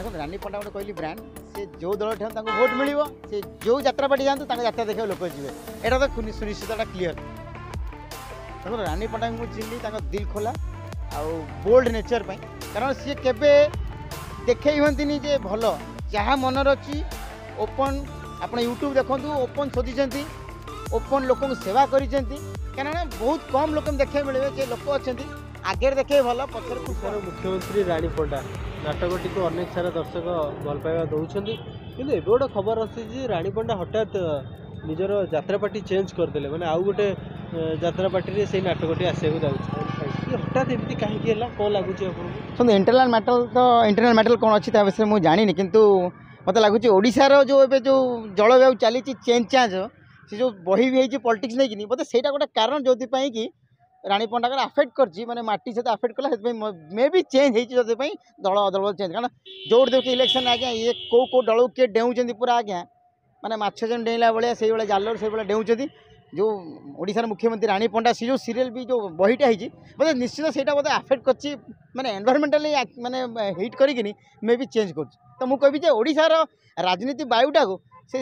देखो रानी पंडा गोटे कहली ब्रांड से जो दल ठेन भोट मिल से जो यात्रा पार्टी जातु यात्रा देखा लोक जी यहाँ तो सुनिश्चितटा क्लीयर। देखो रानी पंडा को चिन्हली दिल खोला आउ बोल्ड नेचर पर कारण सी केवे देखे हमें जे भल जहाँ मनर अच्छी ओपन आप यूट्यूब देखु ओपन शोधी ओपन लोक सेवा कर बहुत कम लोक देखा मिले जे लोक अच्छा आगे देखे भल पचर मुख्यमंत्री रानी पंडा नाटकटी को अनेक सारा दर्शक भल पाइबा दौरान कि गोटे खबर अच्छी रानी पंडा हठात निजर यात्रा पार्टी चेंज करदे मैंने आउ गोटे यात्रा पार्टी से नाटकटी आसवाक जाऊँ हठात एमती कहीं कौन लगुच सुन इंटरनाल मैटर कौन अच्छी विषय मुझे जानी किंतु मत लगुच ओडिशार जो ए जो जलवायु चली चेंज चांज से जो बही भी होती पॉलिटिक्स नहीं कि बोलते सहीटा गोटे कारण जो कि रानी पंडा का अफेक्ट करची माने माटी सहित अफेक्ट कला मे भी चेंज होती दल अदल चेंज कारण जो देखिए इलेक्शन आज्ञा ये कौ दल किए डेऊँच पूरा आज्ञा माने माछ जन डेला भाया से जालर से डेऊँच जो ओडिशार मुख्यमंत्री रानी पंडा सी जो सीरियल भी जो बहीटा होती बोलते निश्चित से बोलते अफेक्ट करची माने एनवायरमेंटली माने हिट करी मे भी चेंज कर तो मुझे कहबी ओडिशार राजनीति बायुटा को से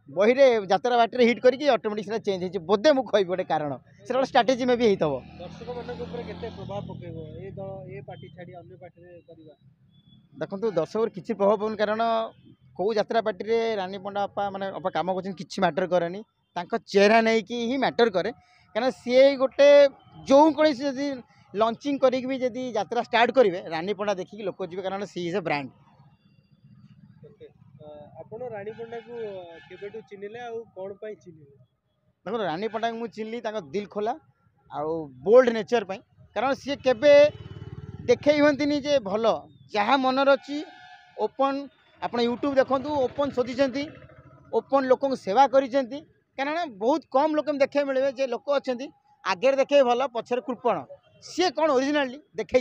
बही यात्रा बाटर हिट करके ऑटोमेटिक चेंज होती बोधे मुझे कहबी गोटे कारण से गोटे स्ट्राटेजी में भी होता दर्शक मान प्रभाव पकड़ देखो दर्शक किसी प्रभाव पड़े कारण कौ यात्रा पार्टी रानी पंडा अपा माने अपा काम कर मैटर कैनि चेहरा नहीं कि ही मैटर करे कारण सी गोटे जो कौन जदि लंचिंग करी यात्रा स्टार्ट करेंगे रानी पंडा देखिए लोक जी कारण सी इज ए ब्रांड। आपण रानी पंडा को केबेटू चिन्हले आ कोन पई चिन्हले देखो रानी पंडा को चिन्हली दिल खोला आउ बोल्ड नेचर पर कारण सी केवे देखे हमें जे भल जहाँ मनर अच्छी ओपन आप यूट्यूब देखु ओपन शोधी ओपन लोक सेवा कर बहुत कम लोक देखे मिले जे लोक अच्छा आगे देखे भल पचर कृपण सी कौन ओरिजिनाली देखा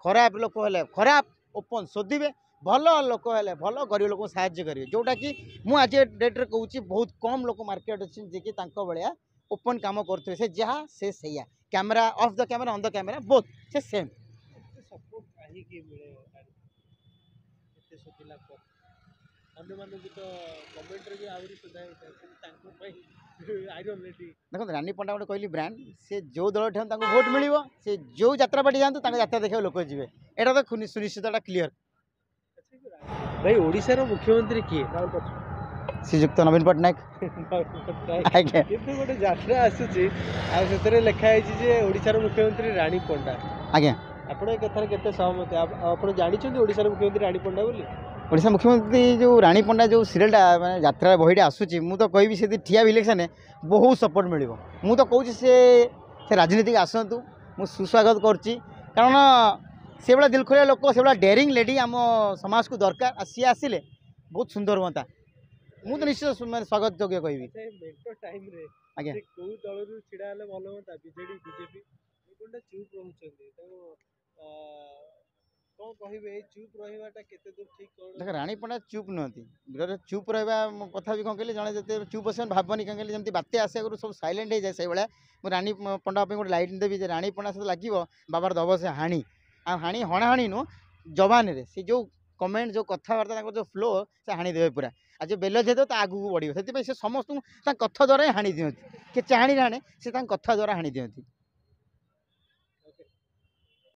खराब लोक है खराब ओपन शोधे भल लोक है भल गरीब लोक साहाଯ୍य करेंगे जोटा कि मुझे डेट्रे कहूँ बहुत कम लोक मार्केट अच्छे जे कि भाया ओपन कम करते से जहाँ से सैया camera off the camera on the camera both से सेम सपोर्ट कहीं मिले देखो रानी पंडा गोटे कहली ब्रांड से जो दल ठेन भोट मिल से जो यात्रा पार्टी जातु यात्रा देखा लोक जी यहाँ तो सुनिश्चितटा क्लीयर। भाई ओडिशार मुख्यमंत्री किए श्रीजुक्त नवीन पट्टनायक आज्ञा किंतु गोटे यात्रा आसूची आ सेतरे लिखा है ओडिशार मुख्यमंत्री रानी पंडा आज्ञा आपण कथार केते सहमत आपण जानिछन्ती ओडिशार मुख्यमंत्री रानी पंडा बोली ओडिशा मुख्यमंत्री जो रानी पंडा जो सीरियलटा माने यात्रा बहीटा आसूची मु तो कहबी से ठिया इलेक्शन बहुत सपोर्ट मिलिबो मु तो कहूँ से राजनीति आसतु मु सुस्वागत करची कारण से भाया दिल खोलिया लोक से भाया डेयरिंग लेडी आम समाज को दरकार सी आसिले बहुत सुंदर हाँ मु तो निश्चित स्वागत योग्य कहबी आज्ञा कोउ दलरु छिडा हले भलो होता बीजेडी बीजेपी कोनटा चुप रहउछन्ती तो कौन कहे चुप रहा केते दूर ठीक कौन देख रानी पंडा चुप नुहति चुप रहा कथा भी कौन कहले जड़े जो चुप बस भावनी कहीं जमी बात्या आसे आगु सब सैलेंट हो जाए से भाया मुझे रानी पंडा गोटे लाइट देवी रानी पंडा सहित लगे बाबार दब से हाणी आ हाणी हणाहाणी नु जबान रे से जो कमेंट जो कथबार्ता जो फ्लो से हाणी देवे पूरा आज जो बेल जेद तो आगू बढ़ो से समस्त कथा द्वारा हाणी दिखती किए चाणी हाणे से कथा द्वारा हाणी दिखती।